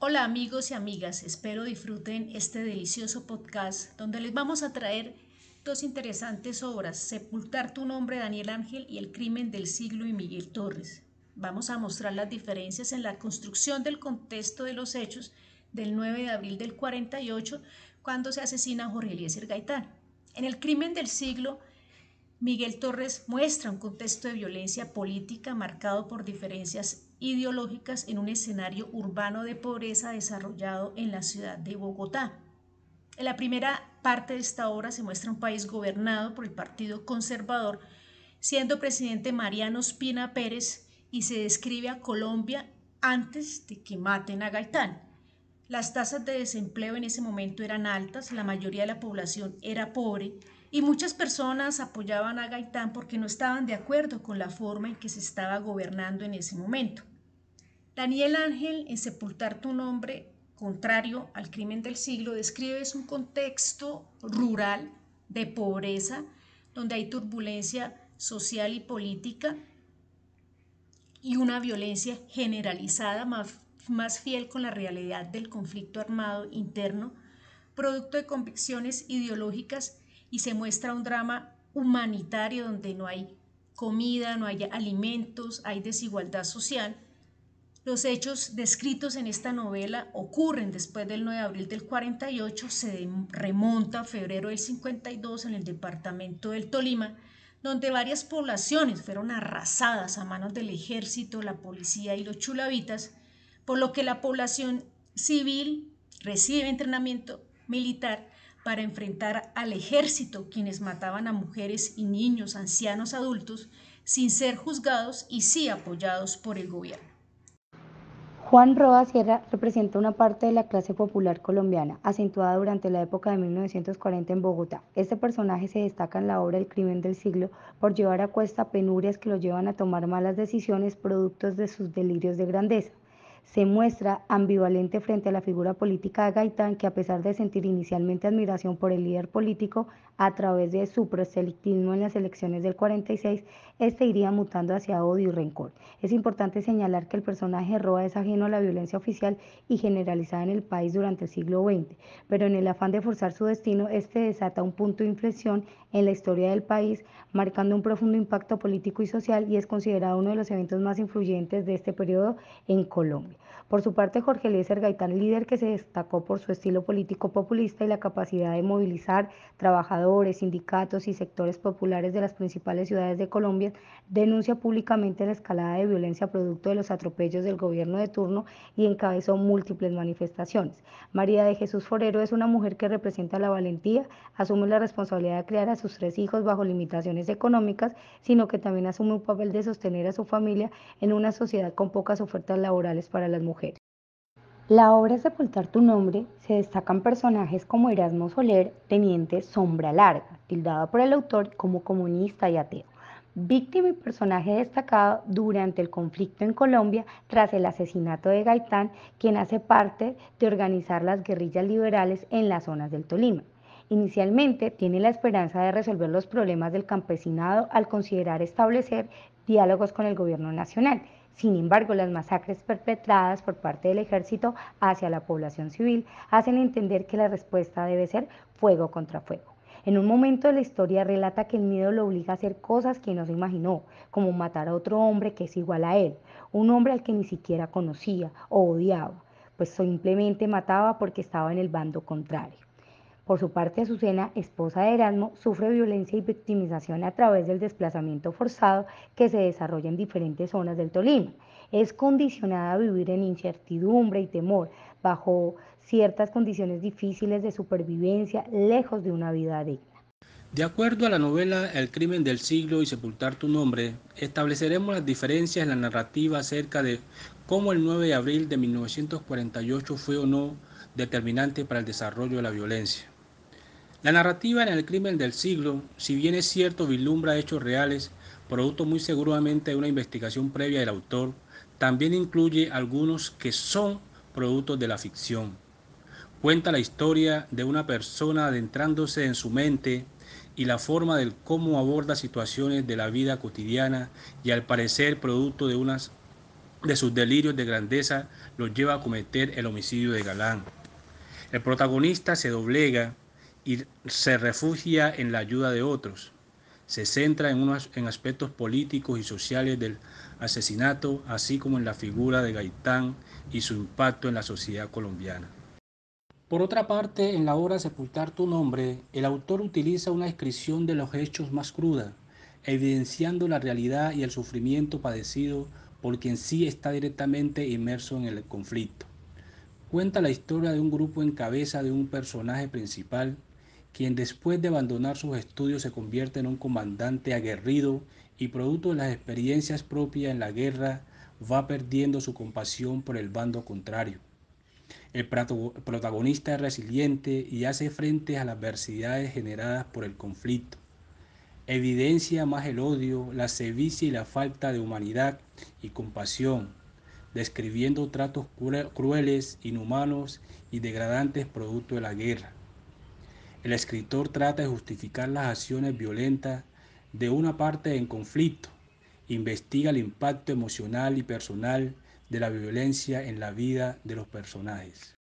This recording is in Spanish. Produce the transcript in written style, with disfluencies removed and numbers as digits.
Hola amigos y amigas, espero disfruten este delicioso podcast donde les vamos a traer dos interesantes obras, Sepultar tu nombre, Daniel Ángel, y El crimen del siglo y Miguel Torres. Vamos a mostrar las diferencias en la construcción del contexto de los hechos del 9 de abril del 48, cuando se asesina a Jorge Eliezer Gaitán. En El crimen del siglo, Miguel Torres muestra un contexto de violencia política marcado por diferencias ideológicas en un escenario urbano de pobreza desarrollado en la ciudad de Bogotá. En la primera parte de esta obra se muestra un país gobernado por el Partido Conservador, siendo presidente Mariano Ospina Pérez, y se describe a Colombia antes de que maten a Gaitán. Las tasas de desempleo en ese momento eran altas, la mayoría de la población era pobre y muchas personas apoyaban a Gaitán porque no estaban de acuerdo con la forma en que se estaba gobernando en ese momento. Daniel Ángel, en Sepultar tu nombre, contrario al crimen del siglo, describe un contexto rural de pobreza, donde hay turbulencia social y política y una violencia generalizada más fiel con la realidad del conflicto armado interno, producto de convicciones ideológicas, y se muestra un drama humanitario donde no hay comida, no hay alimentos, hay desigualdad social. Los hechos descritos en esta novela ocurren después del 9 de abril del 48, se remonta a febrero del 52 en el departamento del Tolima, donde varias poblaciones fueron arrasadas a manos del ejército, la policía y los chulavitas, por lo que la población civil recibe entrenamiento militar para enfrentar al ejército, quienes mataban a mujeres y niños, ancianos, adultos, sin ser juzgados y sí apoyados por el gobierno. Juan Roa Sierra representa una parte de la clase popular colombiana, acentuada durante la época de 1940 en Bogotá. Este personaje se destaca en la obra El crimen del siglo por llevar a cuesta penurias que lo llevan a tomar malas decisiones productos de sus delirios de grandeza. Se muestra ambivalente frente a la figura política de Gaitán, que a pesar de sentir inicialmente admiración por el líder político, a través de su proselitismo en las elecciones del 46, este iría mutando hacia odio y rencor. Es importante señalar que el personaje Roa es ajeno a la violencia oficial y generalizada en el país durante el siglo XX, pero en el afán de forzar su destino, este desata un punto de inflexión en la historia del país, marcando un profundo impacto político y social, y es considerado uno de los eventos más influyentes de este periodo en Colombia. Por su parte, Jorge Eliezer Gaitán, líder que se destacó por su estilo político populista y la capacidad de movilizar trabajadores, sindicatos y sectores populares de las principales ciudades de Colombia, denuncia públicamente la escalada de violencia producto de los atropellos del gobierno de turno y encabezó múltiples manifestaciones. María de Jesús Forero es una mujer que representa la valentía, asume la responsabilidad de criar a sus 3 hijos bajo limitaciones económicas, sino que también asume un papel de sostener a su familia en una sociedad con pocas ofertas laborales para las mujeres. La obra Sepultar tu nombre se destacan personajes como Erasmo Soler, teniente Sombra Larga, tildado por el autor como comunista y ateo, víctima y personaje destacado durante el conflicto en Colombia tras el asesinato de Gaitán, quien hace parte de organizar las guerrillas liberales en las zonas del Tolima. Inicialmente tiene la esperanza de resolver los problemas del campesinado al considerar establecer diálogos con el gobierno nacional. Sin embargo, las masacres perpetradas por parte del ejército hacia la población civil hacen entender que la respuesta debe ser fuego contra fuego. En un momento de la historia relata que el miedo lo obliga a hacer cosas que no se imaginó, como matar a otro hombre que es igual a él, un hombre al que ni siquiera conocía o odiaba, pues simplemente mataba porque estaba en el bando contrario. Por su parte, Azucena, esposa de Erasmo, sufre violencia y victimización a través del desplazamiento forzado que se desarrolla en diferentes zonas del Tolima. Es condicionada a vivir en incertidumbre y temor, bajo ciertas condiciones difíciles de supervivencia, lejos de una vida digna. De acuerdo a la novela El crimen del siglo y Sepultar tu nombre, estableceremos las diferencias en la narrativa acerca de cómo el 9 de abril de 1948 fue o no determinante para el desarrollo de la violencia. La narrativa en El crimen del siglo, si bien es cierto vislumbra hechos reales, producto muy seguramente de una investigación previa del autor, también incluye algunos que son productos de la ficción. Cuenta la historia de una persona adentrándose en su mente y la forma del cómo aborda situaciones de la vida cotidiana y al parecer producto de unas de sus delirios de grandeza los lleva a cometer el homicidio de Galán. El protagonista se doblega y se refugia en la ayuda de otros. Se centra en aspectos políticos y sociales del asesinato, así como en la figura de Gaitán y su impacto en la sociedad colombiana. Por otra parte, en la obra Sepultar tu nombre, el autor utiliza una descripción de los hechos más cruda, evidenciando la realidad y el sufrimiento padecido por quien sí está directamente inmerso en el conflicto. Cuenta la historia de un grupo en cabeza de un personaje principal, quien después de abandonar sus estudios se convierte en un comandante aguerrido y producto de las experiencias propias en la guerra va perdiendo su compasión por el bando contrario. El protagonista es resiliente y hace frente a las adversidades generadas por el conflicto. Evidencia más el odio, la sevicia y la falta de humanidad y compasión, describiendo tratos crueles, inhumanos y degradantes producto de la guerra. El escritor trata de justificar las acciones violentas de una parte en conflicto, investiga el impacto emocional y personal de la violencia en la vida de los personajes.